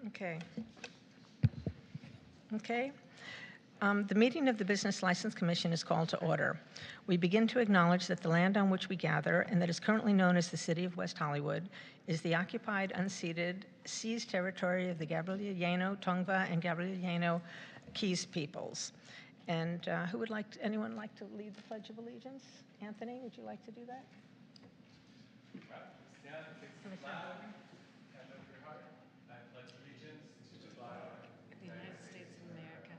Okay. Okay. The meeting of the Business License Commission is called to order. We begin to acknowledge that the land on which we gather, and that is currently known as the City of West Hollywood, is the occupied, unceded, seized territory of the Gabrielino, Tongva, and Gabrielino Keys peoples. And anyone like to lead the Pledge of Allegiance? Anthony, would you like to do that? Stand and face the flag, and over your heart. I pledge allegiance to the flag of the United States of America,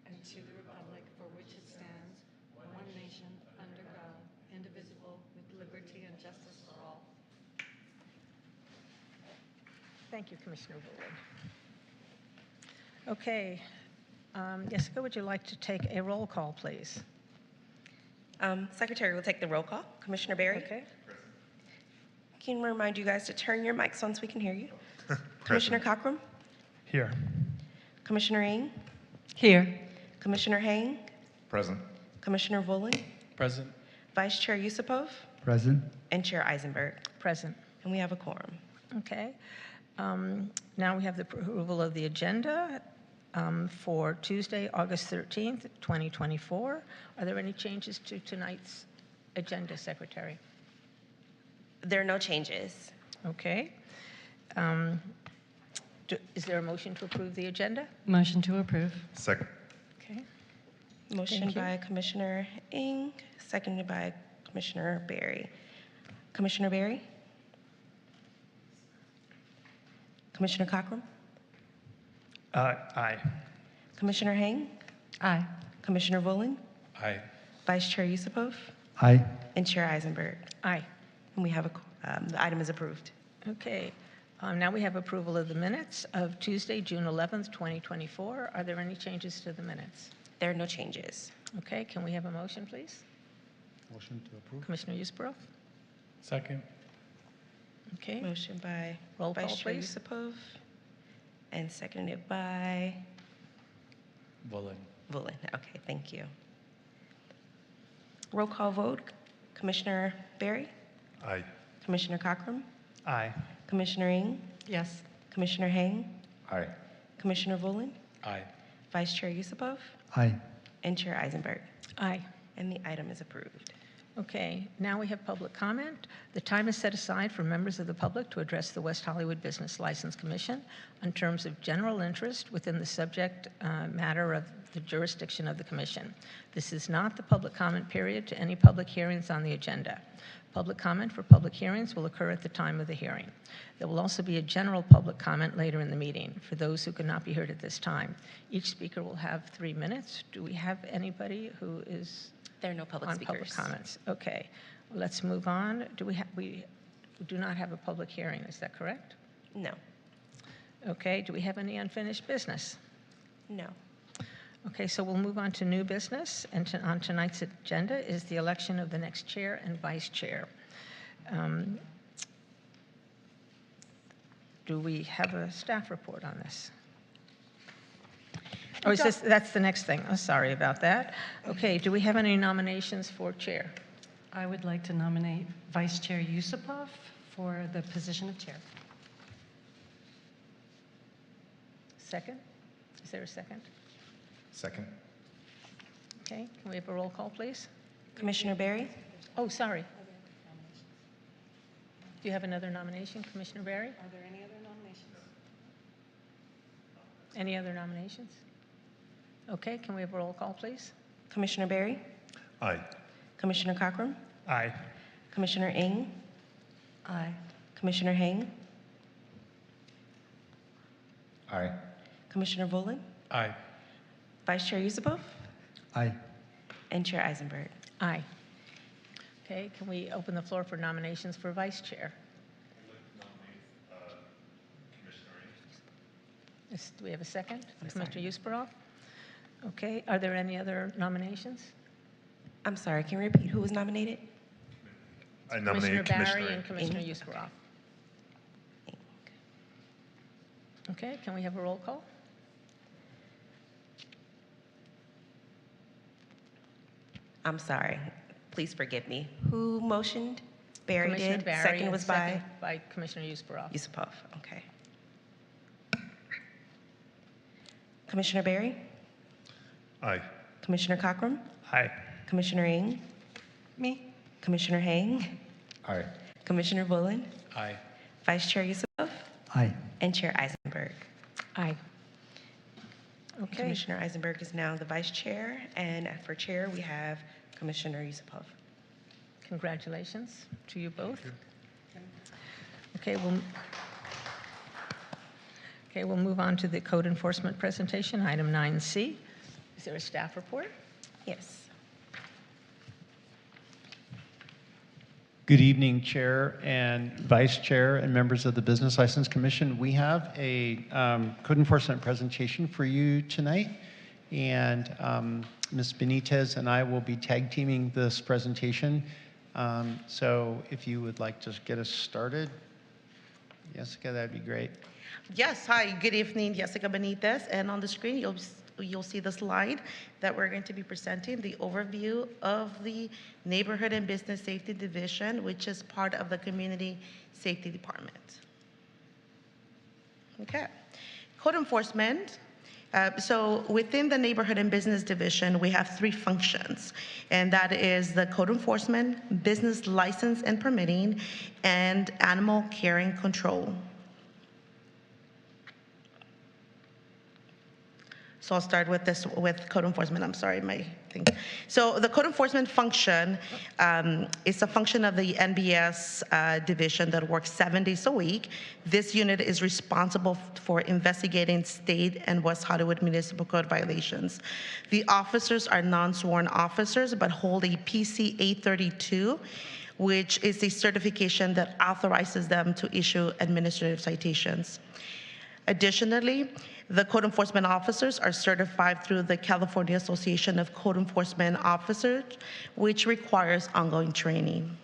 and to the republic for which it stands, one nation, under God, indivisible, with liberty and justice for all. Thank you, Commissioner Woolard. Okay. Jessica, would you like to take a roll call, please? Secretary will take the roll call. Commissioner Berry? Okay. Can we remind you guys to turn your mics on so we can hear you? Commissioner Cochran? Here. Commissioner Ng? Here. Commissioner Hang? Present. Commissioner Volin? Present. Vice Chair Yusupov? Present. And Chair Eisenberg. Present. And we have a quorum. Okay. Now we have the approval of the agenda for Tuesday, August 13th, 2024. Are there any changes to tonight's agenda, Secretary? There are no changes. Okay. Is there a motion to approve the agenda? Motion to approve. Second. Okay. Motion Thank you. by Commissioner Ng, seconded by Commissioner Berry. Commissioner Berry? Commissioner Cochran? Aye. Commissioner Hang? Aye. Commissioner Volin? Aye. Vice Chair Yusupov? Aye. And Chair Eisenberg. Aye. And we have the item is approved. Okay. Now we have approval of the minutes of Tuesday, June 11th, 2024. Are there any changes to the minutes? There are no changes. Okay. Can we have a motion, please? Motion to approve. Commissioner Yusupov? Second. Okay. Motion by Roll call, Vice Chair please. Yusupov and seconded by Volin. Volin. Okay, thank you. Roll call vote. Commissioner Berry? Aye. Commissioner Cochran? Aye. Commissioner Ng? Yes. Commissioner Hang? Aye. Commissioner Volin? Aye. Vice Chair Yusupov? Aye. And Chair Eisenberg. Aye. And the item is approved. Okay, now we have public comment. The time is set aside for members of the public to address the West Hollywood Business License Commission on terms of general interest within the subject matter of the jurisdiction of the commission. This is not the public comment period to any public hearings on the agenda. Public comment for public hearings will occur at the time of the hearing. There will also be a general public comment later in the meeting for those who could not be heard at this time. Each speaker will have 3 minutes. Do we have anybody who is There are no public on speakers. public comments? Okay, well, let's move on. We do not have a public hearing, is that correct? No. Okay, do we have any unfinished business? No. Okay, so we'll move on to new business, and on tonight's agenda is the election of the next chair and vice chair. Do we have a staff report on this? Oh, that's the next thing. Oh, sorry about that. Okay, do we have any nominations for chair? I would like to nominate Vice Chair Yusupov for the position of chair. Second? Is there a second? Second. Okay, can we have a roll call, please? Commissioner Berry? Oh, sorry. Do you have another nomination, Commissioner Berry? Are there any other nominations? Any other nominations? Okay, can we have a roll call, please? Commissioner Berry? Aye. Commissioner Cochran? Aye. Commissioner Ng? Aye. Commissioner Hang? Aye. Commissioner Volin? Aye. Vice Chair Yusupov? Aye. And Chair Eisenberg. Aye. Okay, can we open the floor for nominations for vice chair? Yes, do we have a second? Commissioner Yusupov? Okay, are there any other nominations? I'm sorry, can you repeat who was nominated? I Commissioner nominate Barry Commissioner. and Commissioner Ng. Yusupov. Okay, can we have a roll call? I'm sorry, please forgive me. Who motioned? Barry Commissioner did. Barry, Second and was by second by Commissioner Yusupov. Yusupov. Okay. Commissioner Barry, Aye. Commissioner Cochran, Aye. Commissioner Ng, Me? Commissioner Hang, Aye. Commissioner Bullen, Aye. Vice Chair Yusupov, Aye. and Chair Eisenberg. Aye. Okay. Commissioner Eisenberg is now the Vice Chair, and for Chair, we have Commissioner Yusupov. Congratulations to you both. Okay, we'll move on to the code enforcement presentation, item 9C. Is there a staff report? Yes. Good evening, Chair and Vice Chair and members of the Business License Commission. We have a code enforcement presentation for you tonight, and Ms. Benitez and I will be tag teaming this presentation. So if you would like to get us started, Jessica, that'd be great. Yes, hi, good evening, Jessica Benitez, and on the screen you'll see the slide that we're going to be presenting, the overview of the Neighborhood and Business Safety Division, which is part of the Community Safety Department. Okay, code enforcement. So within the Neighborhood and Business Division, we have 3 functions, and that is the code enforcement, business license and permitting, and animal care and control. So I'll start with this, with code enforcement. I'm sorry, my thing. So the code enforcement function is a function of the NBS division that works 7 days a week. This unit is responsible for investigating state and West Hollywood municipal code violations. The officers are non-sworn officers, but hold a PC 832, which is a certification that authorizes them to issue administrative citations. Additionally, the code enforcement officers are certified through the California Association of Code Enforcement Officers, which requires ongoing training.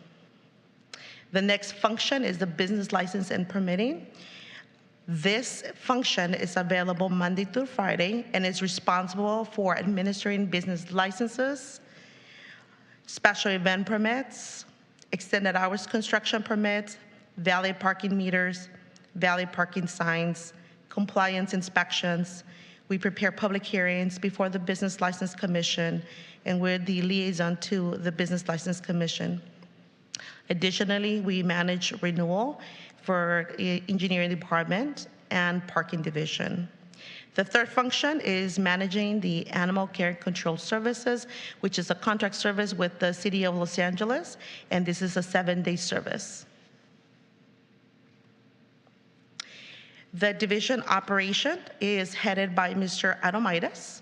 The next function is the business license and permitting. This function is available Monday through Friday and is responsible for administering business licenses, special event permits, extended hours construction permits, valet parking meters, valet parking signs, compliance inspections. We prepare public hearings before the Business License Commission, and we're the liaison to the Business License Commission. Additionally, we manage renewal for engineering department and parking division. The third function is managing the animal care control services, which is a contract service with the City of Los Angeles, and this is a 7-day service. The division operation is headed by Mr. Adomaitis,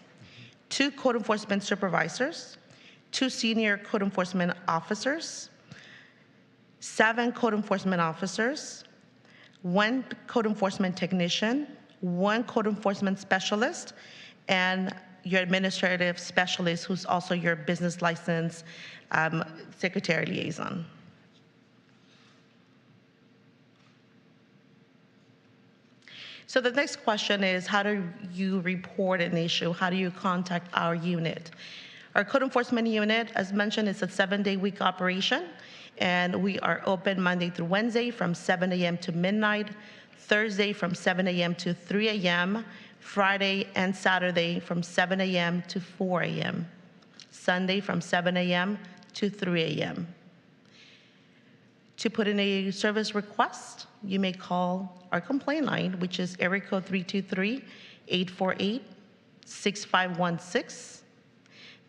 2 code enforcement supervisors, 2 senior code enforcement officers, 7 code enforcement officers, 1 code enforcement technician, 1 code enforcement specialist, and your administrative specialist, who's also your business license secretary liaison. So the next question is, how do you report an issue? How do you contact our unit? Our code enforcement unit, as mentioned, is a 7-day-week operation, and we are open Monday through Wednesday from 7 a.m. to midnight, Thursday from 7 a.m. to 3 a.m., Friday and Saturday from 7 a.m. to 4 a.m., Sunday from 7 a.m. to 3 a.m. To put in a service request, you may call our complaint line, which is area code 323-848-6516.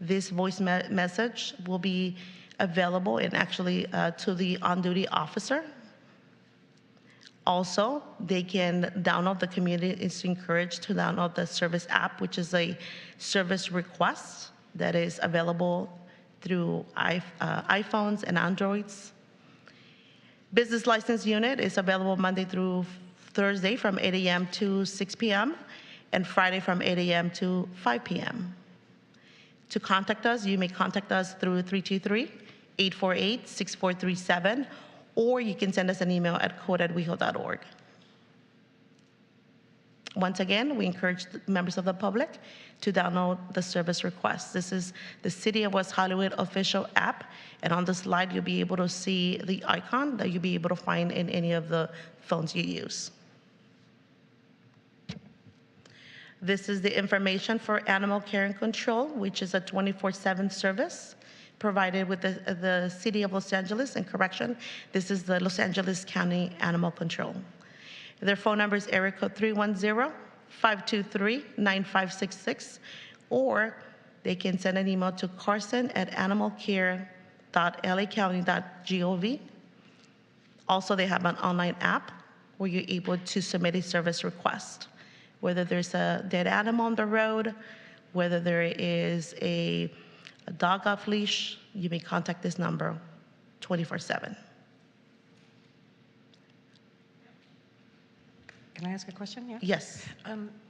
This voice message will be available and actually to the on-duty officer. Also, they can download, the community is encouraged to download the service app, which is a service request that is available through iPhones and Androids. Business license unit is available Monday through Thursday from 8 a.m. to 6 p.m. and Friday from 8 a.m. to 5 p.m. To contact us, you may contact us through 323-848-6437, or you can send us an email at code@weho.org. Once again, we encourage members of the public to download the service request. This is the City of West Hollywood official app, and on the slide, you'll be able to see the icon that you'll be able to find in any of the phones you use. This is the information for animal care and control, which is a 24/7 service provided with the City of Los Angeles. And correction, this is the Los Angeles County Animal Control. Their phone number is area code 310-523-9566, or they can send an email to carson@animalcare.lacounty.gov. Also, they have an online app where you're able to submit a service request. Whether there's a dead animal on the road, whether there is a dog off leash, you may contact this number 24/7. Can I ask a question? Yeah. Yes.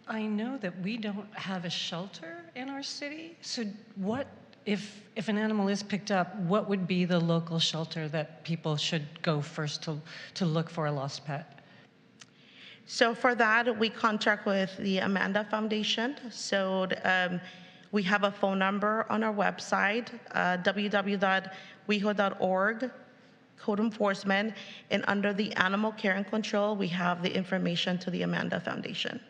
I know that we don't have a shelter in our city. So what, if an animal is picked up, what would be the local shelter that people should go first to look for a lost pet? So for that, we contract with the Amanda Foundation. So we have a phone number on our website, www.weho.org, code enforcement, and under the animal care and control, we have the information to the Amanda Foundation.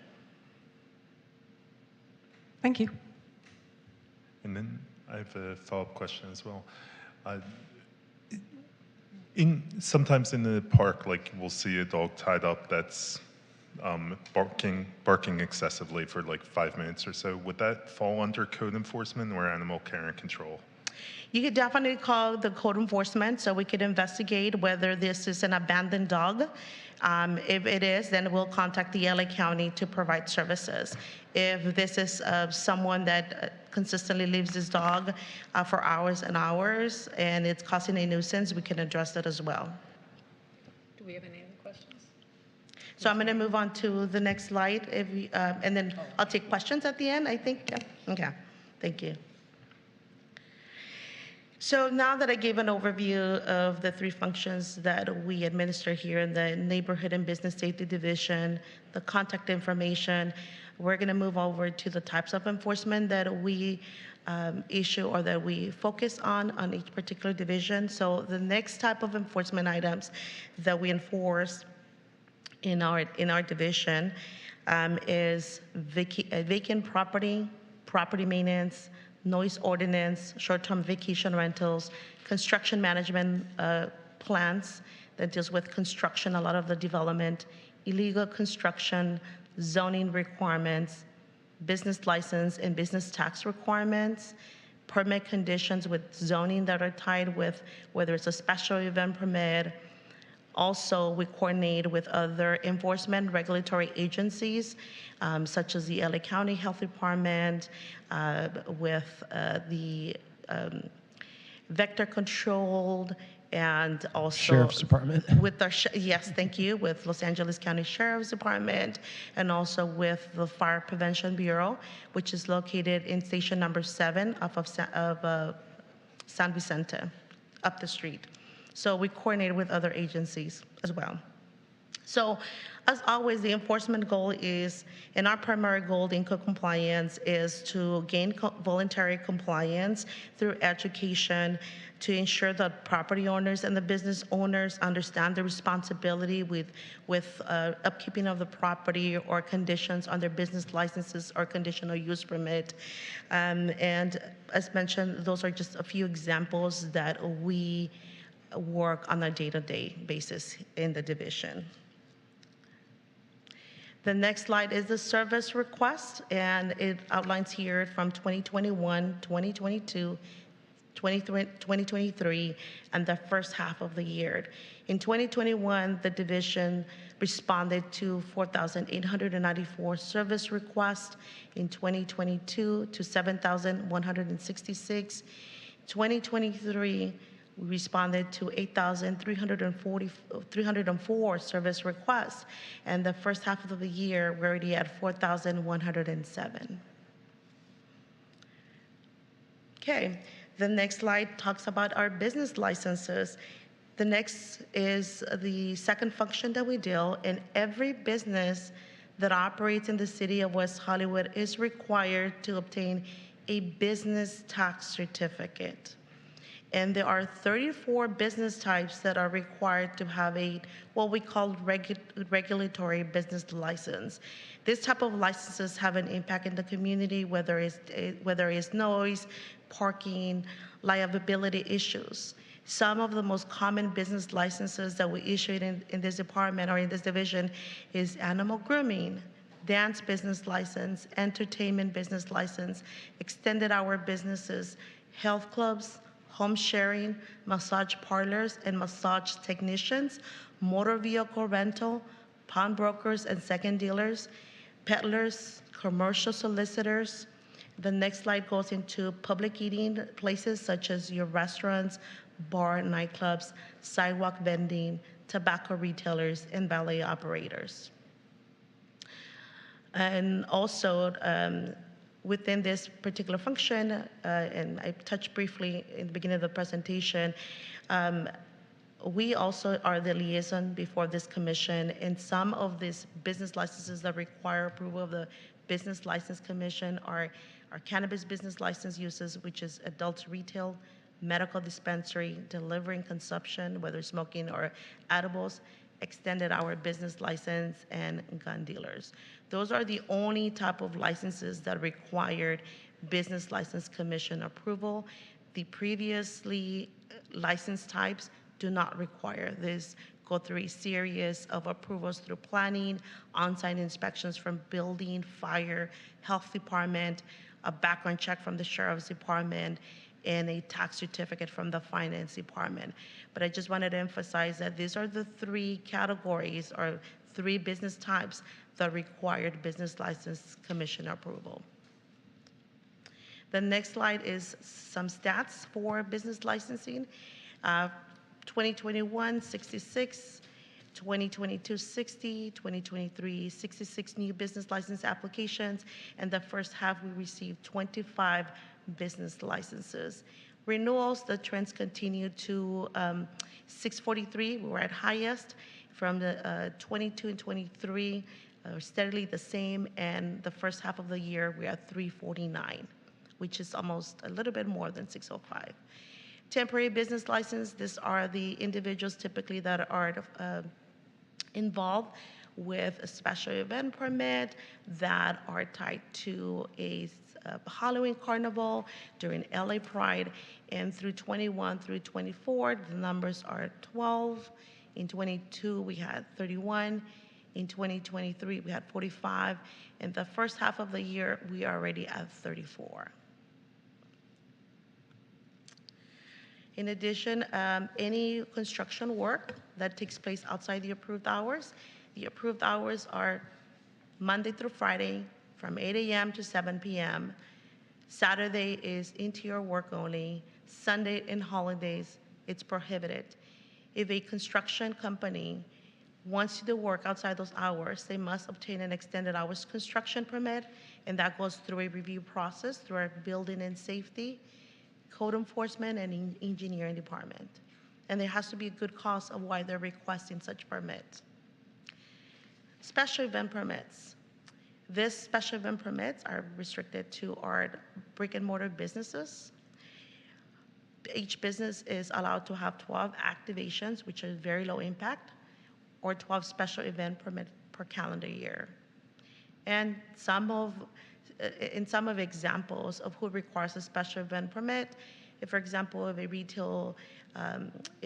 Thank you. And then I have a follow-up question as well. Sometimes in the park, like we'll see a dog tied up that's barking excessively for like 5 minutes or so. Would that fall under code enforcement or animal care and control? You could definitely call the code enforcement so we could investigate whether this is an abandoned dog. If it is, then we'll contact the LA County to provide services. If this is someone that consistently leaves his dog for hours and hours and it's causing a nuisance, we can address that as well. Do we have any other questions? So I'm going to move on to the next slide, and then I'll take questions at the end, I think. Yeah. Okay, thank you. So now that I gave an overview of the three functions that we administer here in the Neighborhood and Business Safety Division, the contact information, we're going to move over to the types of enforcement that we issue or that we focus on each particular division. So the next type of enforcement items that we enforce in our division is vacant property, property maintenance, noise ordinance, short-term vacation rentals, construction management plans that deals with construction, a lot of the development, illegal construction, zoning requirements, business license and business tax requirements, permit conditions with zoning that are tied with whether it's a special event permit. Also, we coordinate with other enforcement regulatory agencies, such as the LA County Health Department, with the vector controlled, and also Sheriff's Department. with our yes, thank you, with Los Angeles County Sheriff's Department, and also with the Fire Prevention Bureau, which is located in station number 7 off of San Vicente, up the street. So we coordinate with other agencies as well. So as always, the enforcement goal is, and our primary goal in co-compliance is to gain voluntary compliance through education to ensure that property owners and the business owners understand the responsibility with upkeeping of the property or conditions on their business licenses or conditional use permit. And as mentioned, those are just a few examples that we work on a day-to-day basis in the division. The next slide is the service request, and it outlines here from 2021, 2022, 2023, and the first half of the year. In 2021, the division responded to 4,894 service requests. In 2022, to 7,166. 2023, we responded to 8,304 service requests, and the first half of the year, we're already at 4,107. Okay, the next slide talks about our business licenses. The next is the second function that we deal, and every business that operates in the city of West Hollywood is required to obtain a business tax certificate. And there are 34 business types that are required to have a what we call regulatory business license. This type of licenses have an impact in the community, whether it's noise, parking, liability issues. Some of the most common business licenses that we issue in this department or in this division is animal grooming, dance business license, entertainment business license, extended hour businesses, health clubs, home sharing, massage parlors and massage technicians, motor vehicle rental, pawnbrokers and second dealers, peddlers, commercial solicitors. The next slide goes into public eating places such as your restaurants, bar, nightclubs, sidewalk vending, tobacco retailers, and valet operators. And also, within this particular function, and I touched briefly in the beginning of the presentation, we also are the liaison before this commission, and some of these business licenses that require approval of the Business License Commission are cannabis business license uses, which is adult retail, medical dispensary, delivering consumption, whether smoking or edibles, extended hour business license, and gun dealers. Those are the only type of licenses that required Business License Commission approval. The previously licensed types do not require this. Go through a series of approvals through planning, on-site inspections from building, fire, health department, a background check from the sheriff's department, and a tax certificate from the finance department. But I just wanted to emphasize that these are the three categories or three business types that required Business License Commission approval. The next slide is some stats for business licensing. 2021, 66, 2022, 60, 2023, 66 new business license applications, and the first half we received 25 business licenses. Renewals, the trends continue to 643, we were at highest. From the 22 and 23, steadily the same, and the first half of the year we're at 349, which is almost a little bit more than 605. Temporary business license, these are the individuals typically that are involved with a special event permit that are tied to a Halloween carnival during LA Pride, and through 21 through 24, the numbers are 12. In 22, we had 31. In 2023, we had 45. In the first half of the year, we are already at 34. In addition, any construction work that takes place outside the approved hours are Monday through Friday from 8 a.m. to 7 p.m. Saturday is interior work only. Sunday and holidays, it's prohibited. If a construction company wants to do work outside those hours, they must obtain an extended hours construction permit, and that goes through a review process through our building and safety, code enforcement, and engineering department. And there has to be a good cause of why they're requesting such permits. Special event permits. These special event permits are restricted to our brick and mortar businesses. Each business is allowed to have 12 activations, which are very low impact, or 12 special event permits per calendar year. And in some of examples of who requires a special event permit, if, for example, if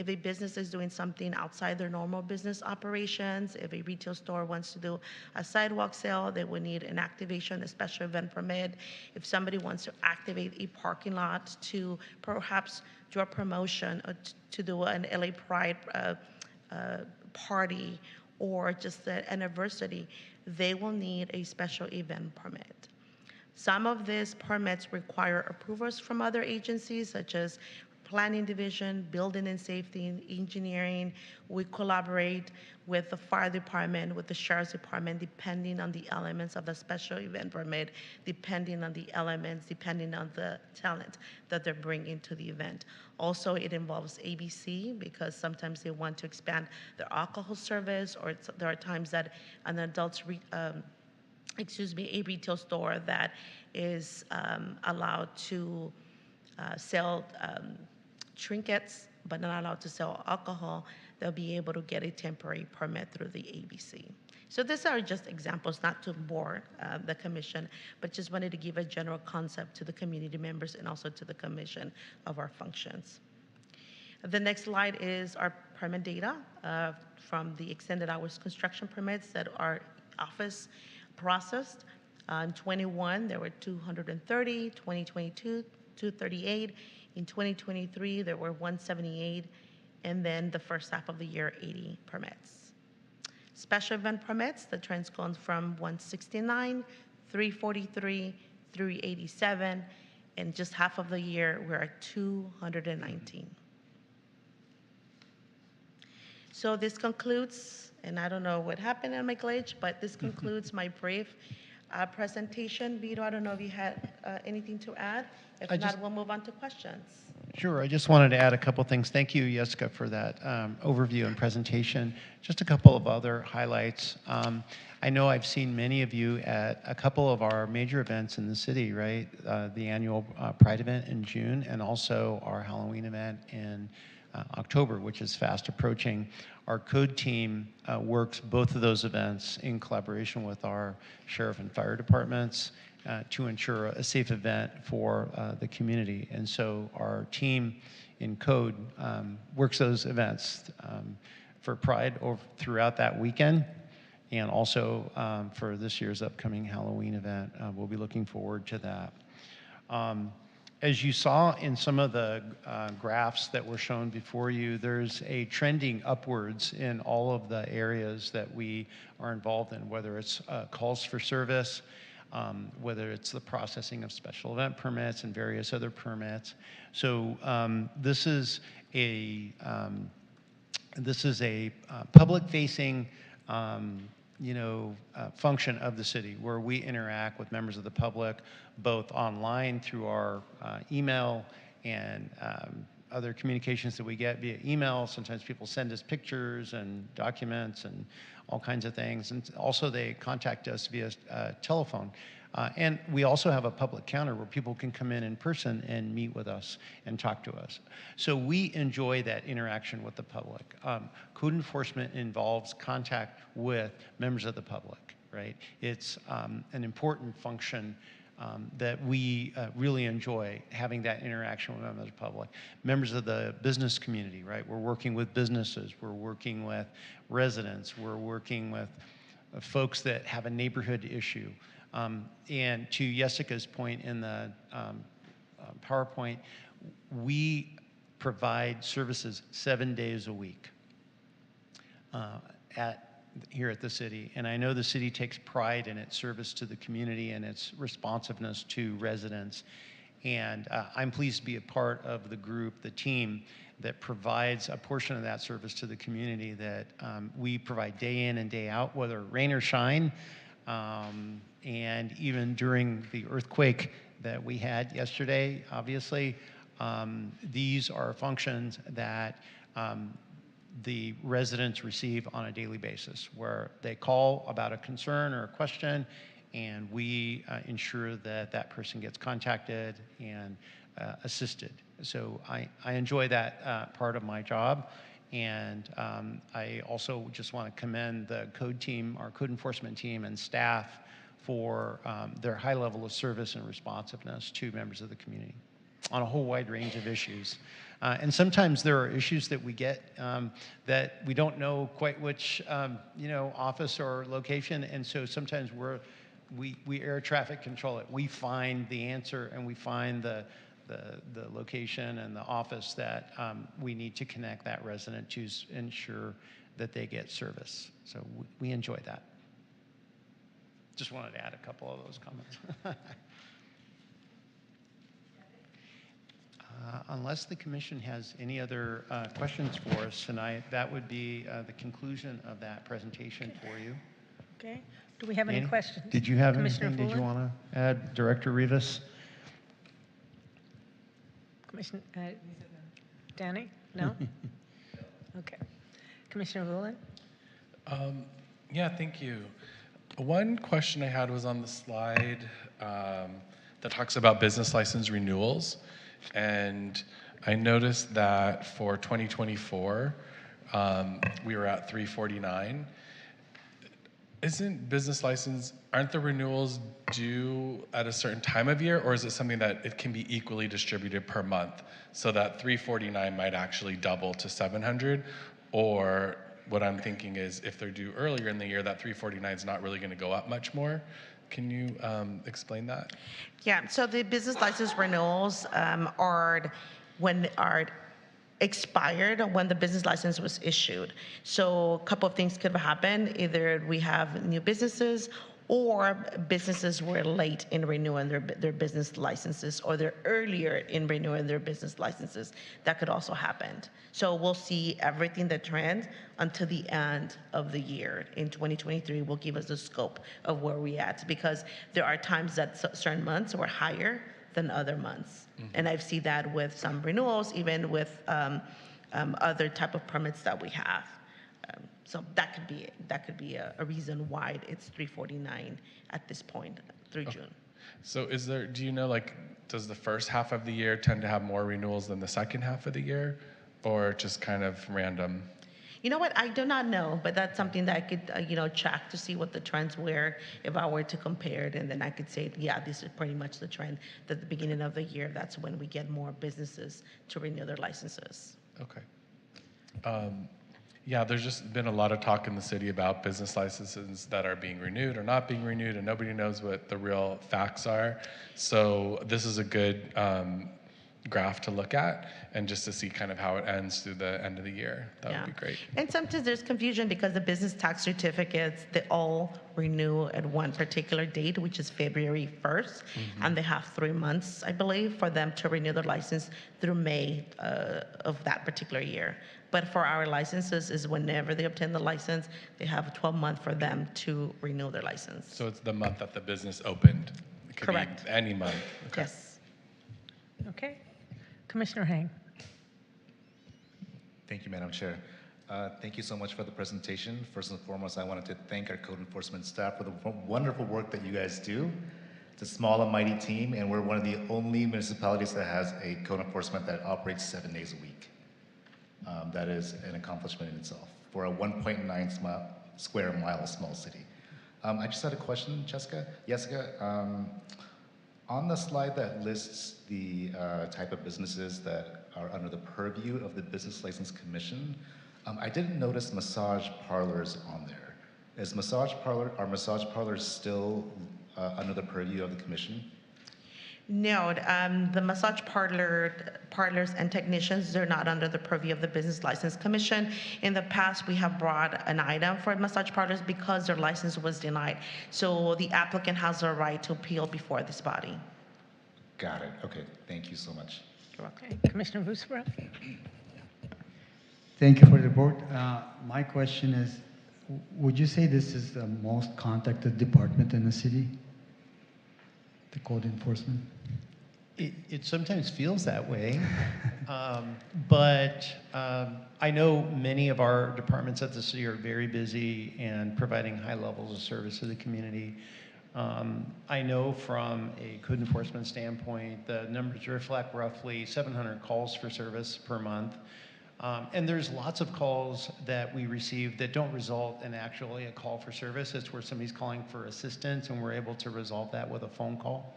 a business is doing something outside their normal business operations, if a retail store wants to do a sidewalk sale, they would need an activation, a special event permit. If somebody wants to activate a parking lot to perhaps do a promotion or to do an LA Pride party or just an anniversary, they will need a special event permit. Some of these permits require approvals from other agencies such as planning division, building and safety, and engineering. We collaborate with the fire department, with the sheriff's department, depending on the elements of the special event permit, depending on the elements, depending on the talent that they're bringing to the event. Also, it involves ABC because sometimes they want to expand their alcohol service, or there are times that an adult's a retail store that is allowed to sell trinkets, but not allowed to sell alcohol, they'll be able to get a temporary permit through the ABC. So these are just examples, not to bore the commission, but just wanted to give a general concept to the community members and also to the commission of our functions. The next slide is our permit data from the extended hours construction permits that our office processed. In 21, there were 230, 2022, 238. In 2023, there were 178, and then the first half of the year, 80 permits. Special event permits, the trend's gone from 169, 343, 387, and just half of the year, we're at 219. So this concludes, and I don't know what happened in my glitch, but this concludes my brief presentation. Vito, I don't know if you had anything to add. If not, we'll move on to questions. Sure, I just wanted to add a couple things. Thank you, Jessica, for that overview and presentation. Just a couple of other highlights. I know I've seen many of you at a couple of our major events in the city, right? The annual Pride event in June, and also our Halloween event in October, which is fast approaching. Our code team works both of those events in collaboration with our sheriff and fire departments to ensure a safe event for the community. And so our team in code works those events for Pride throughout that weekend, and also for this year's upcoming Halloween event. We'll be looking forward to that. As you saw in some of the graphs that were shown before you, there's a trending upwards in all of the areas that we are involved in, whether it's calls for service, whether it's the processing of special event permits and various other permits. So this is a public-facing function of the city where we interact with members of the public, both online through our email and other communications that we get via email. Sometimes people send us pictures and documents and all kinds of things. And also they contact us via telephone. And we also have a public counter where people can come in person and meet with us and talk to us. So we enjoy that interaction with the public. Code enforcement involves contact with members of the public, right? It's an important function that we really enjoy, having that interaction with members of the public. Members of the business community, right? We're working with businesses, we're working with residents, we're working with folks that have a neighborhood issue. And to Jessica's point in the PowerPoint, we provide services 7 days a week here at the city. And I know the city takes pride in its service to the community and its responsiveness to residents. And I'm pleased to be a part of the group, the team, that provides a portion of that service to the community that we provide day in and day out, whether rain or shine. And even during the earthquake that we had yesterday, obviously, these are functions that the residents receive on a daily basis, where they call about a concern or a question, and we ensure that that person gets contacted and assisted. So I enjoy that part of my job. And I also just want to commend the code team, our code enforcement team and staff for their high level of service and responsiveness to members of the community on a whole wide range of issues. And sometimes there are issues that we get that we don't know quite which office or location, and so sometimes we air traffic control it. We find the answer and we find the location and the office that we need to connect that resident to ensure that they get service. So we enjoy that. Just wanted to add a couple of those comments. Unless the commission has any other questions for us tonight, that would be the conclusion of that presentation for you. Okay. Do we have any questions? Did you have Commissioner anything? Did you Fuller? want to add, Director Rivas? Commissioner, Danny? No? Okay. Commissioner Rulon? Yeah, thank you. One question I had was on the slide that talks about business license renewals. And I noticed that for 2024, we were at 349. Isn't business license, aren't the renewals due at a certain time of year, or is it something that it can be equally distributed per month so that 349 might actually double to 700? Or what I'm thinking is if they're due earlier in the year, that 349 is not really going to go up much more. Can you explain that? Yeah, so the business license renewals are expired when the business license was issued. So a couple of things could have happened. Either we have new businesses or businesses were late in renewing their business licenses, or they're earlier in renewing their business licenses. That could also happen. So we'll see everything that trend until the end of the year. In 2023 will give us the scope of where we at, because there are times that certain months were higher than other months. And I've seen that with some renewals, even with other type of permits that we have. So that could be a reason why it's 349 at this point through June. So do you know, like, does the first half of the year tend to have more renewals than the second half of the year, or just kind of random? You know what? I do not know, but that's something that I could, check to see what the trends were if I were to compare it, and then I could say, yeah, this is pretty much the trend. That at the beginning of the year, that's when we get more businesses to renew their licenses. Okay. Yeah, there's just been a lot of talk in the city about business licenses that are being renewed or not being renewed, and nobody knows what the real facts are. So this is a good graph to look at, and just to see kind of how it ends through the end of the year. That would be great. And sometimes there's confusion because the business tax certificates, they all renew at one particular date, which is February 1st. And they have 3 months, I believe, for them to renew their license through May of that particular year. But for our licenses is whenever they obtain the license, they have a 12-month for them to renew their license. So it's the month that the business opened. It could Correct. be any month. Okay. Yes. Okay. Commissioner Hang. Thank you, Madam Chair. Thank you so much for the presentation. First and foremost, I wanted to thank our code enforcement staff for the wonderful work that you guys do. It's a small and mighty team, and we're one of the only municipalities that has a code enforcement that operates 7 days a week. That is an accomplishment in itself for a 1.9 square mile small city. I just had a question, Jessica. On the slide that lists the type of businesses that are under the purview of the Business License Commission, I didn't notice massage parlors on there. Are massage parlors still under the purview of the commission? No, the massage parlors and technicians, they're not under the purview of the Business License Commission. In the past, we have brought an item for massage parlors because their license was denied. So the applicant has a right to appeal before this body. Got it. Okay. Thank you so much. Okay. Commissioner Busbro. Thank you for the report. My question is, would you say this is the most contacted department in the city? The code enforcement? It sometimes feels that way, but I know many of our departments at the city are very busy and providing high levels of service to the community. I know from a code enforcement standpoint, the numbers reflect roughly 700 calls for service per month. And there's lots of calls that we receive that don't result in actually a call for service. It's where somebody's calling for assistance and we're able to resolve that with a phone call.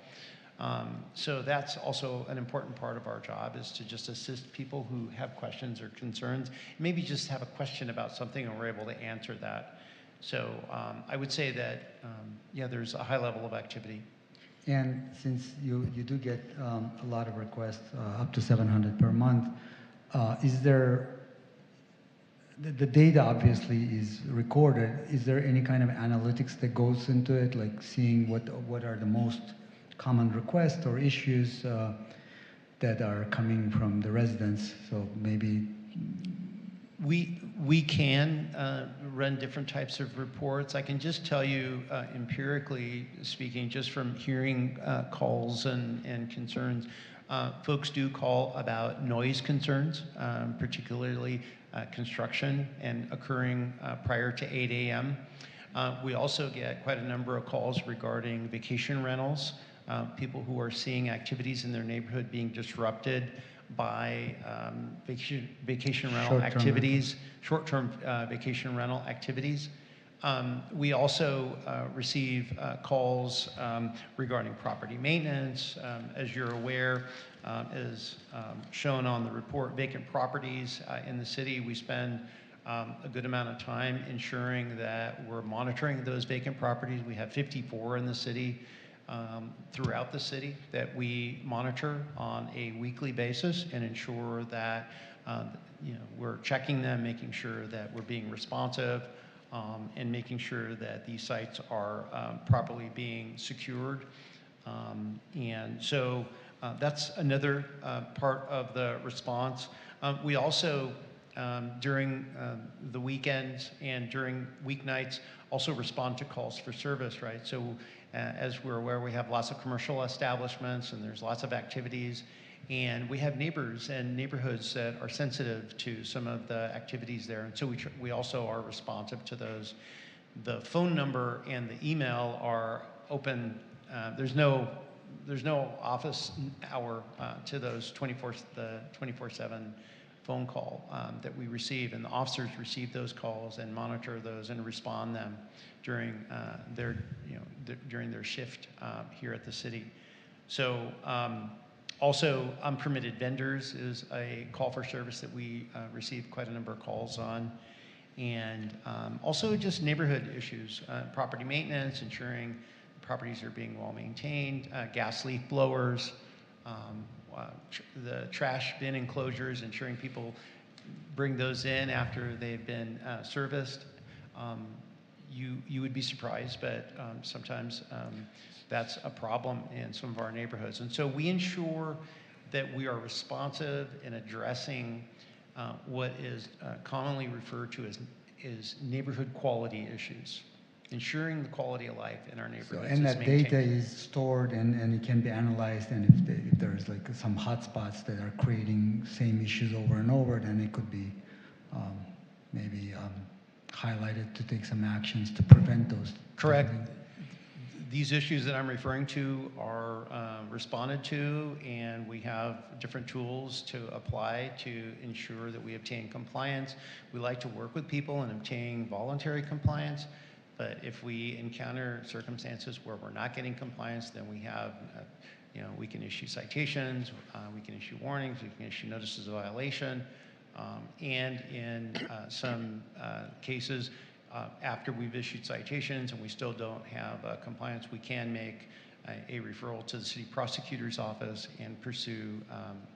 So that's also an important part of our job, is to just assist people who have questions or concerns, maybe just have a question about something and we're able to answer that. So I would say that, yeah, there's a high level of activity. And since you do get a lot of requests, up to 700 per month, is there, the data obviously is recorded, is there any kind of analytics that goes into it, like seeing what are the most common requests or issues that are coming from the residents? So maybe we can run different types of reports. I can just tell you, empirically speaking, just from hearing calls and concerns, folks do call about noise concerns, particularly construction and occurring prior to 8 a.m. We also get quite a number of calls regarding vacation rentals, people who are seeing activities in their neighborhood being disrupted. by vacation rental Short-term activities, short-term vacation rental activities. We also receive calls regarding property maintenance. As you're aware, as shown on the report, vacant properties in the city, we spend a good amount of time ensuring that we're monitoring those vacant properties. We have 54 in the city, throughout the city, that we monitor on a weekly basis and ensure that we're checking them, making sure that we're being responsive, and making sure that these sites are properly being secured. And so that's another part of the response. We also, during the weekends and during weeknights, also respond to calls for service, right? So as we're aware, we have lots of commercial establishments and there's lots of activities. And we have neighbors and neighborhoods that are sensitive to some of the activities there. And so we also are responsive to those. The phone number and the email are open. There's no office hour to those 24/7 phone call that we receive. And the officers receive those calls and monitor those and respond them during during their shift here at the city. So. Also, unpermitted vendors is a call for service that we receive quite a number of calls on. And also just neighborhood issues, property maintenance, ensuring properties are being well maintained, gas leak blowers, the trash bin enclosures, ensuring people bring those in after they've been serviced. You would be surprised, but sometimes that's a problem in some of our neighborhoods. And so we ensure that we are responsive in addressing what is commonly referred to as neighborhood quality issues, ensuring the quality of life in our neighborhoods. So, and that data is stored and it can be analyzed, and if there's like some hotspots that are creating same issues over and over, then it could be maybe highlighted to take some actions to prevent those. Correct. These issues that I'm referring to are responded to, and we have different tools to apply to ensure that we obtain compliance. We like to work with people in obtaining voluntary compliance, but if we encounter circumstances where we're not getting compliance, then we have, we can issue citations, we can issue warnings, we can issue notices of violation, and in some cases, after we've issued citations and we still don't have compliance, we can make a referral to the city prosecutor's office and pursue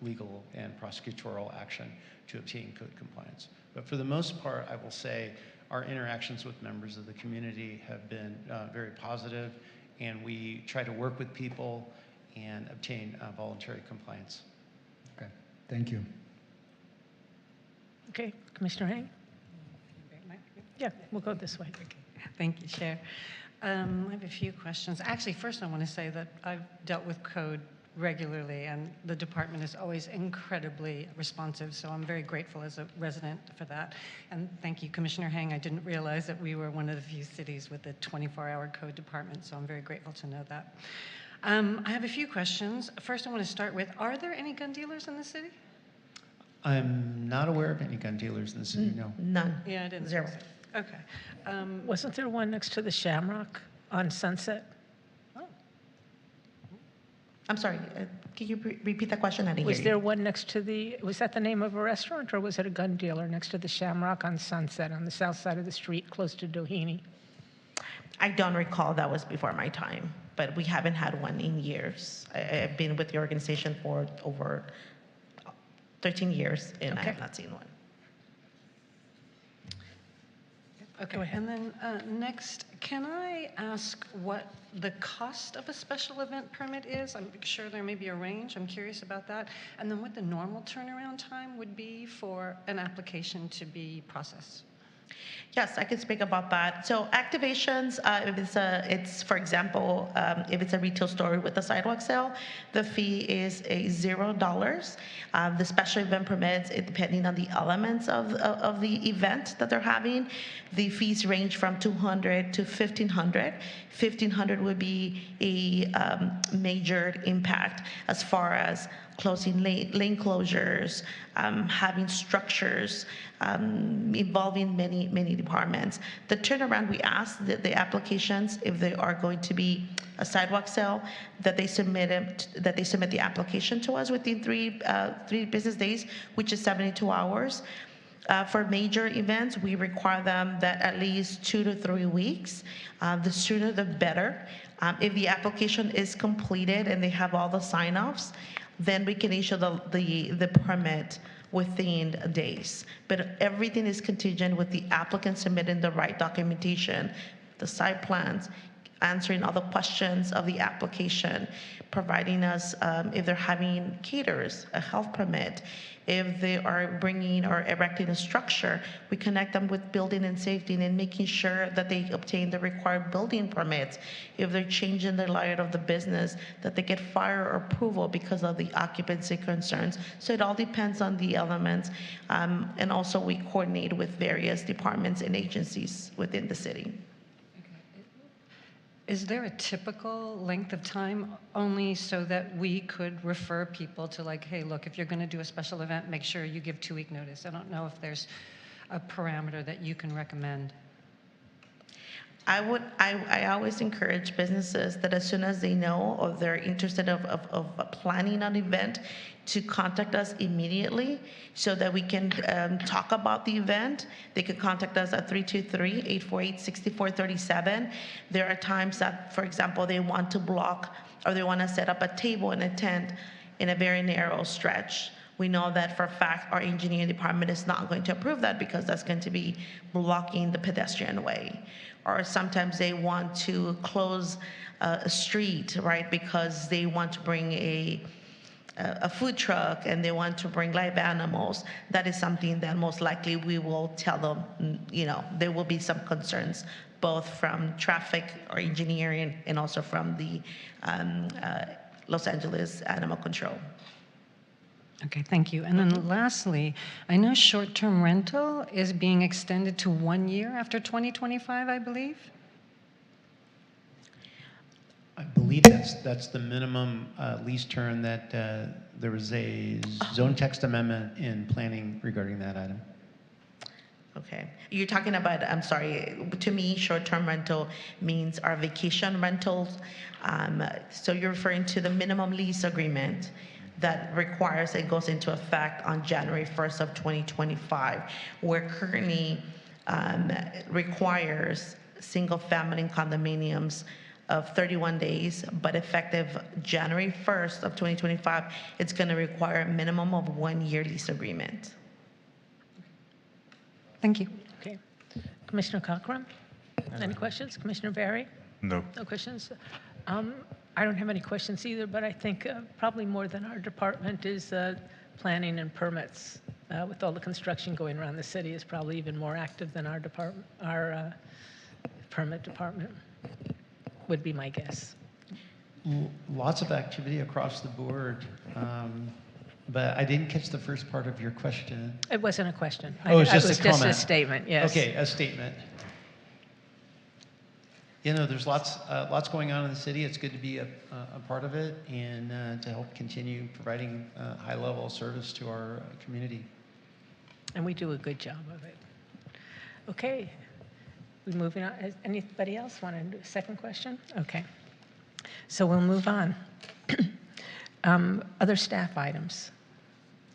legal and prosecutorial action to obtain code compliance. But for the most part, I will say our interactions with members of the community have been very positive, and we try to work with people and obtain voluntary compliance. Okay, thank you. Okay, Commissioner Hang? Yeah, we'll go this way. Thank you, Chair. I have a few questions. Actually, first I want to say that I've dealt with code regularly, and the department is always incredibly responsive, so I'm very grateful as a resident for that. And thank you, Commissioner Hang. I didn't realize that we were one of the few cities with a 24-hour code department, so I'm very grateful to know that. I have a few questions. First, I want to start with, are there any gun dealers in the city? I'm not aware of any gun dealers in the city, no. None. Yeah, I didn't. Zero. Okay. Wasn't there one next to the Shamrock on Sunset? I'm sorry, can you repeat that question? I didn't Was hear there you. one next to was that the name of a restaurant, or was it a gun dealer next to the Shamrock on Sunset on the south side of the street, close to Doheny? I don't recall, that was before my time, but we haven't had one in years. I've been with the organization for over 13 years, and I have not seen one. Okay, and then next, can I ask what the cost of a special event permit is? I'm sure there may be a range. I'm curious about that. And then what the normal turnaround time would be for an application to be processed? Yes, I can speak about that. So activations, if it's for example, if it's a retail store with a sidewalk sale, the fee is $0. The special event permits, depending on the elements of the event that they're having, the fees range from $200 to $1,500. $1,500 would be a major impact as far as closing lane closures, having structures, involving many departments. The turnaround, we ask that the applications, if they are going to be a sidewalk sale, that they submit the application to us within three business days, which is 72 hours. For major events, we require them that at least 2 to 3 weeks. The sooner the better. If the application is completed and they have all the sign-offs, then we can issue the permit within days. But everything is contingent with the applicant submitting the right documentation, the site plans, answering all the questions of the application, providing us, if they're having caterers, a health permit. If they are bringing or erecting a structure, we connect them with building and safety and making sure that they obtain the required building permits. If they're changing the layout of the business, that they get fire approval because of the occupancy concerns. So it all depends on the elements. And also we coordinate with various departments and agencies within the city. Is there a typical length of time, only so that we could refer people to, like, hey, look, if you're going to do a special event, make sure you give 2-week notice? I don't know if there's a parameter that you can recommend. I always encourage businesses that as soon as they know or they're interested of planning an event, to contact us immediately so that we can talk about the event. They could contact us at 323-848-6437. There are times that, for example, they want to block or they want to set up a table and a tent in a very narrow stretch. We know that for a fact our engineering department is not going to approve that because that's going to be blocking the pedestrian way. Or sometimes they want to close a street, right, because they want to bring a food truck and they want to bring live animals. That is something that most likely we will tell them, there will be some concerns, both from traffic or engineering and also from the Los Angeles Animal Control. Okay, thank you. And then lastly, I know short-term rental is being extended to 1 year after 2025, I believe? I believe that's the minimum lease term that there was a zone text amendment in planning regarding that item. Okay. You're talking about, I'm sorry, to me, short-term rental means our vacation rentals. So you're referring to the minimum lease agreement that requires, it goes into effect on January 1st of 2025, where currently requires single-family condominiums of 31 days, but effective January 1st of 2025, it's going to require a minimum of 1 year lease agreement. Thank you. Okay. Commissioner Cochran, any questions? Commissioner Barry? No. No questions? I don't have any questions either, but I think probably more than our department is planning and permits. With all the construction going around the city, is probably even more active than our department, our permit department, would be my guess. Lots of activity across the board, but I didn't catch the first part of your question. It wasn't a question. Oh, it's just it was a just comment. a statement, yes. Okay, a statement. There's lots going on in the city. It's good to be a part of it and to help continue providing high-level service to our community. And we do a good job of it. Okay, we're moving on. Anybody else want to do a second question? Okay, so we'll move on. Other staff items.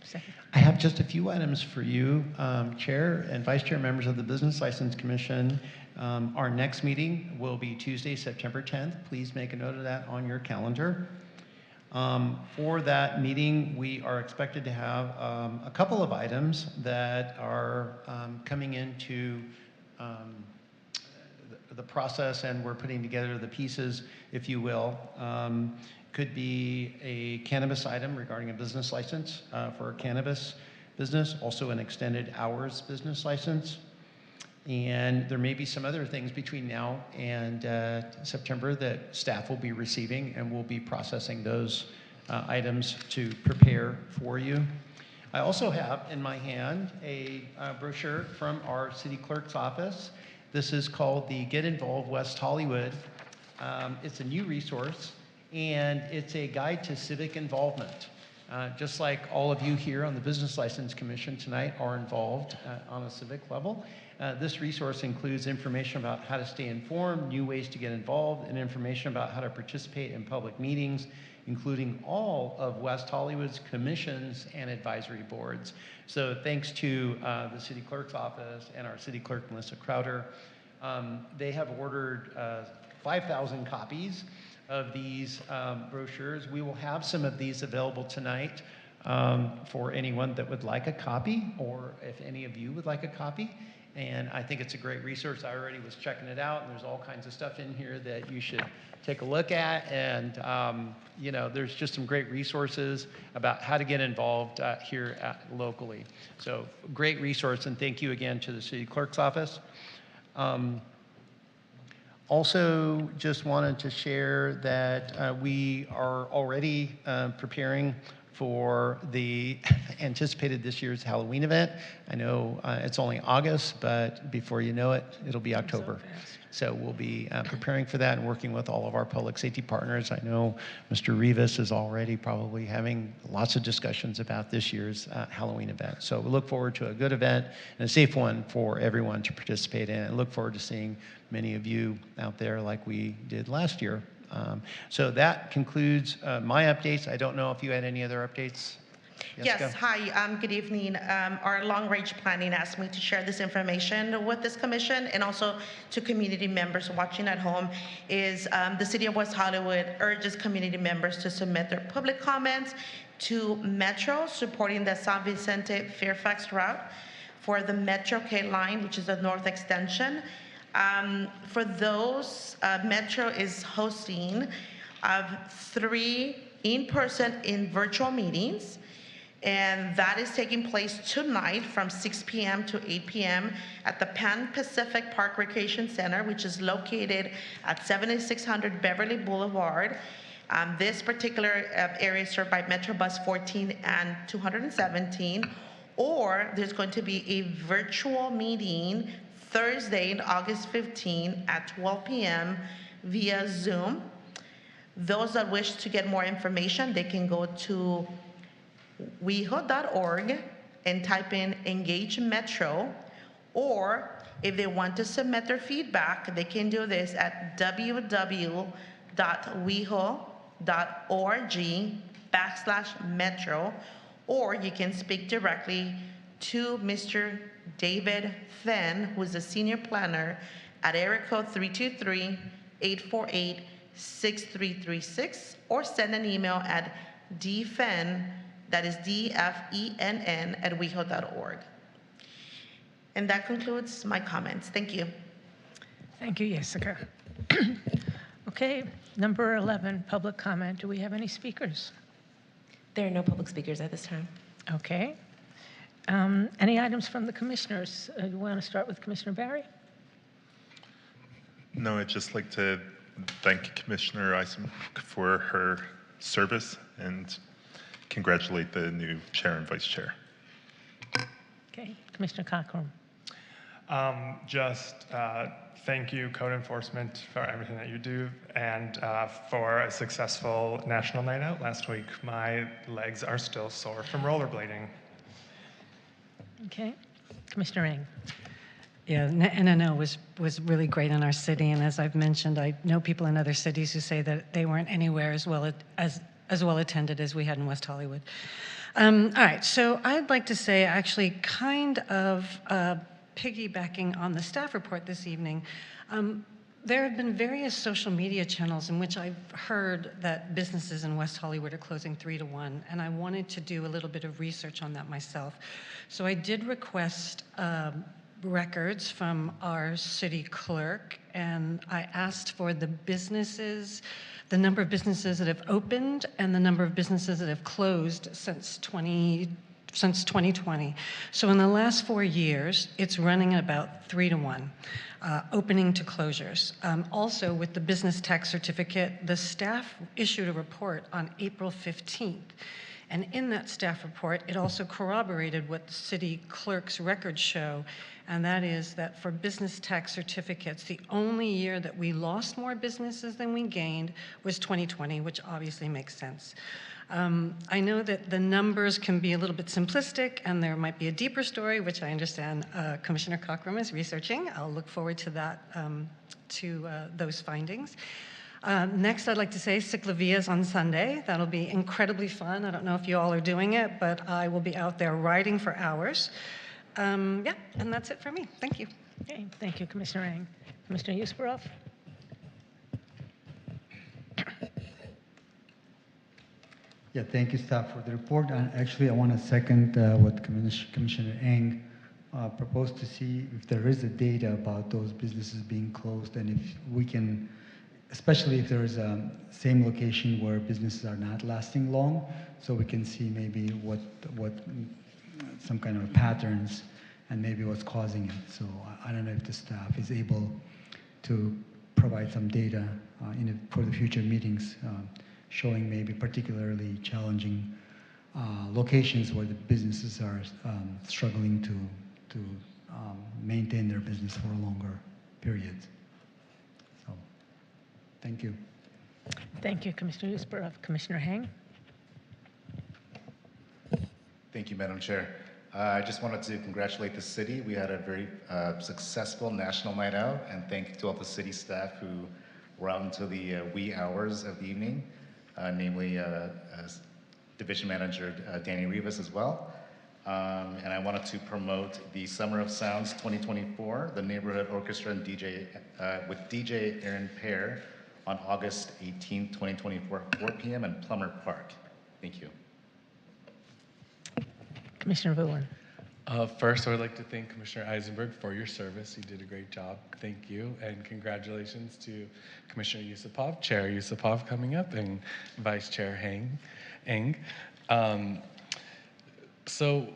Second. I have just a few items for you, Chair and Vice Chair, members of the Business License Commission. Our next meeting will be Tuesday, September 10th. Please make a note of that on your calendar. For that meeting, we are expected to have a couple of items that are coming into the process, and we're putting together the pieces, if you will. Could be a cannabis item regarding a business license for a cannabis business, also an extended hours business license. And there may be some other things between now and September that staff will be receiving, and we'll be processing those items to prepare for you. I also have in my hand a brochure from our city clerk's office. This is called the Get Involved West Hollywood. It's a new resource, and it's a guide to civic involvement. just like all of you here on the Business License Commission tonight are involved on a civic level. This resource includes information about how to stay informed, new ways to get involved, and information about how to participate in public meetings, including all of West Hollywood's commissions and advisory boards. So thanks to the City Clerk's office and our City Clerk, Melissa Crowder, they have ordered 5,000 copies of these brochures. We will have some of these available tonight for anyone that would like a copy, or if any of you would like a copy. And I think it's a great resource. I already was checking it out, and there's all kinds of stuff in here that you should take a look at. And, you know, there's just some great resources about how to get involved here locally. So great resource, and thank you again to the City Clerk's office. Also, just wanted to share that we are already preparing for the anticipated this year's Halloween event. I know it's only August, but before you know it, it'll be October. So we'll be preparing for that and working with all of our public safety partners. I know Mr. Rivas is already probably having lots of discussions about this year's Halloween event. So we look forward to a good event and a safe one for everyone to participate in. And look forward to seeing many of you out there like we did last year. So that concludes my updates. I don't know if you had any other updates. Yes, hi, good evening. Our long-range planning asked me to share this information with this commission and also to community members watching at home. Is the City of West Hollywood urges community members to submit their public comments to Metro supporting the San Vicente Fairfax route for the Metro K line, which is the north extension. For those, Metro is hosting 3 in-person and virtual meetings, and that is taking place tonight from 6 p.m. to 8 p.m. at the Pan Pacific Park Recreation Center, which is located at 7600 Beverly Boulevard. This particular area is served by Metro Bus 14 and 217, or there's going to be a virtual meeting Thursday, August 15 at 12 p.m. via Zoom. Those that wish to get more information, they can go to WehoTV.org and type in Engage Metro, or if they want to submit their feedback, they can do this at www.weho.org/metro, or you can speak directly to Mr. David Fenn, who is a senior planner, at area code 323-848-6336, or send an email at dfenn, that is DFENN, at weho.org. And that concludes my comments. Thank you. Thank you, Jessica. Okay, number 11, public comment. Do we have any speakers? There are no public speakers at this time. Okay. Any items from the commissioners? You want to start with Commissioner Barry? No, I'd just like to thank Commissioner Isom for her service and congratulate the new chair and vice chair. Okay, Commissioner Cockrum. Thank you, Code Enforcement, for everything that you do, and for a successful National Night Out last week. My legs are still sore from rollerblading. Okay, Commissioner Ng. Yeah, NNO was really great in our city, and as I've mentioned, I know people in other cities who say that they weren't anywhere as well attended as we had in West Hollywood. All right, so I'd like to say actually kind of piggybacking on the staff report this evening, there have been various social media channels in which I've heard that businesses in West Hollywood are closing 3 to 1, and I wanted to do a little bit of research on that myself. So I did request records from our city clerk, and I asked for the businesses, the number of businesses that have opened and the number of businesses that have closed since 2020. So in the last 4 years, it's running at about 3 to 1, opening to closures. Also, with the business tax certificate, the staff issued a report on April 15th. And in that staff report, it also corroborated what the city clerk's records show, and that is that for business tax certificates, the only year that we lost more businesses than we gained was 2020, which obviously makes sense. I know that the numbers can be a little bit simplistic, and there might be a deeper story, which I understand Commissioner Cockrum is researching. I'll look forward to that, those findings. Next, I'd like to say Ciclavias on Sunday. That'll be incredibly fun. I don't know if you all are doing it, but I will be out there riding for hours. Yeah, and that's it for me. Thank you. Okay, thank you, Commissioner Eng. Commissioner Yusperov? Yeah, thank you, staff, for the report. And actually, I want to second what Commissioner Eng proposed to see if there is a data about those businesses being closed, and if we can, especially if there is a same location where businesses are not lasting long, so we can see maybe what some kind of patterns and maybe what's causing it. So I don't know if the staff is able to provide some data for the future meetings, showing maybe particularly challenging locations where the businesses are struggling to maintain their business for a longer period. So, thank you. Thank you, Commissioner Yusperov. Commissioner Heng? Thank you, Madam Chair. I just wanted to congratulate the city. We had a very successful National Night Out, and thank you to all the city staff who were out until the wee hours of the evening, namely Division Manager Danny Rivas as well. And I wanted to promote the Summer of Sounds 2024, the Neighborhood Orchestra and DJ with DJ Aaron Pear on August 18, 2024, 4 p.m. in Plummer Park. Thank you. Commissioner Vullin. First, I would like to thank Commissioner Eisenberg for your service. You did a great job. Thank you. And congratulations to Commissioner Yusupov, Chair Yusupov coming up, and Vice Chair Eng. So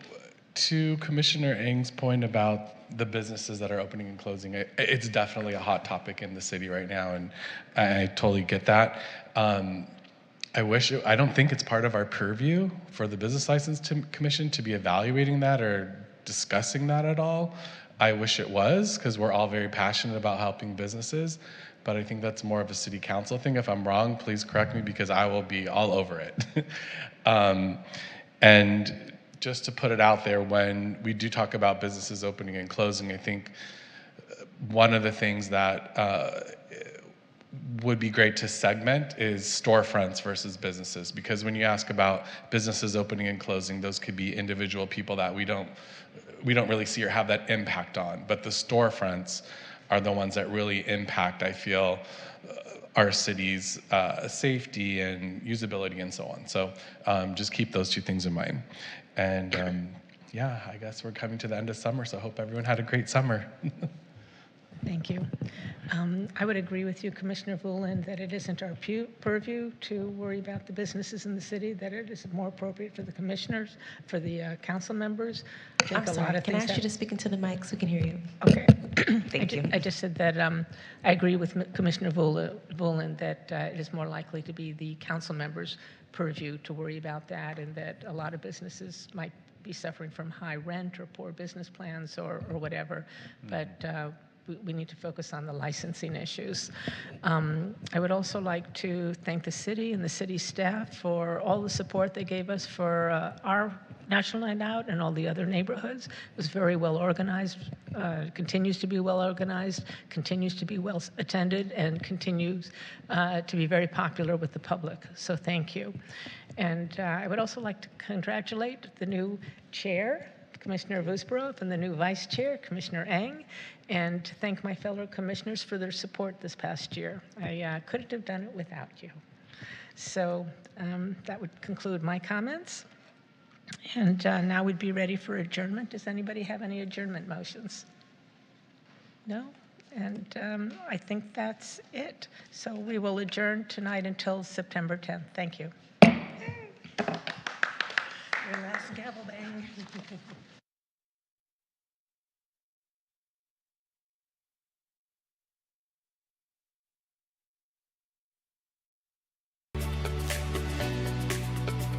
to Commissioner Eng's point about the businesses that are opening and closing, it's definitely a hot topic in the city right now, and I totally get that. I don't think it's part of our purview for the Business License Commission to be evaluating that or discussing that at all. I wish it was, because we're all very passionate about helping businesses, but I think that's more of a city council thing. If I'm wrong, please correct me, because I will be all over it. And just to put it out there, when we do talk about businesses opening and closing, I think one of the things that would be great to segment is storefronts versus businesses, because when you ask about businesses opening and closing, those could be individual people that we don't really see or have that impact on, but the storefronts are the ones that really impact, I feel, our city's safety and usability and so on. So just keep those two things in mind. And yeah, I guess we're coming to the end of summer, so I hope everyone had a great summer. Thank you. I would agree with you, Commissioner Vullin, that it isn't our purview to worry about the businesses in the city, that it is more appropriate for the commissioners, for the council members. I'm sorry, can I ask you to speak into the mic so we can hear you? Okay. Thank you. I just said that I agree with Commissioner Vullin that it is more likely to be the council members' purview to worry about that, and that a lot of businesses might be suffering from high rent or poor business plans or whatever. But we need to focus on the licensing issues. I would also like to thank the city and the city staff for all the support they gave us for our National Night Out and all the other neighborhoods. It was very well organized, continues to be well organized, continues to be well attended, and continues to be very popular with the public. So thank you. And I would also like to congratulate the new chair, Commissioner Yusperov, and the new vice chair, Commissioner Eng, and to thank my fellow commissioners for their support this past year. I couldn't have done it without you. So that would conclude my comments. And now we'd be ready for adjournment. Does anybody have any adjournment motions? No? And I think that's it. So we will adjourn tonight until September 10th. Thank you. Your last gavel bang.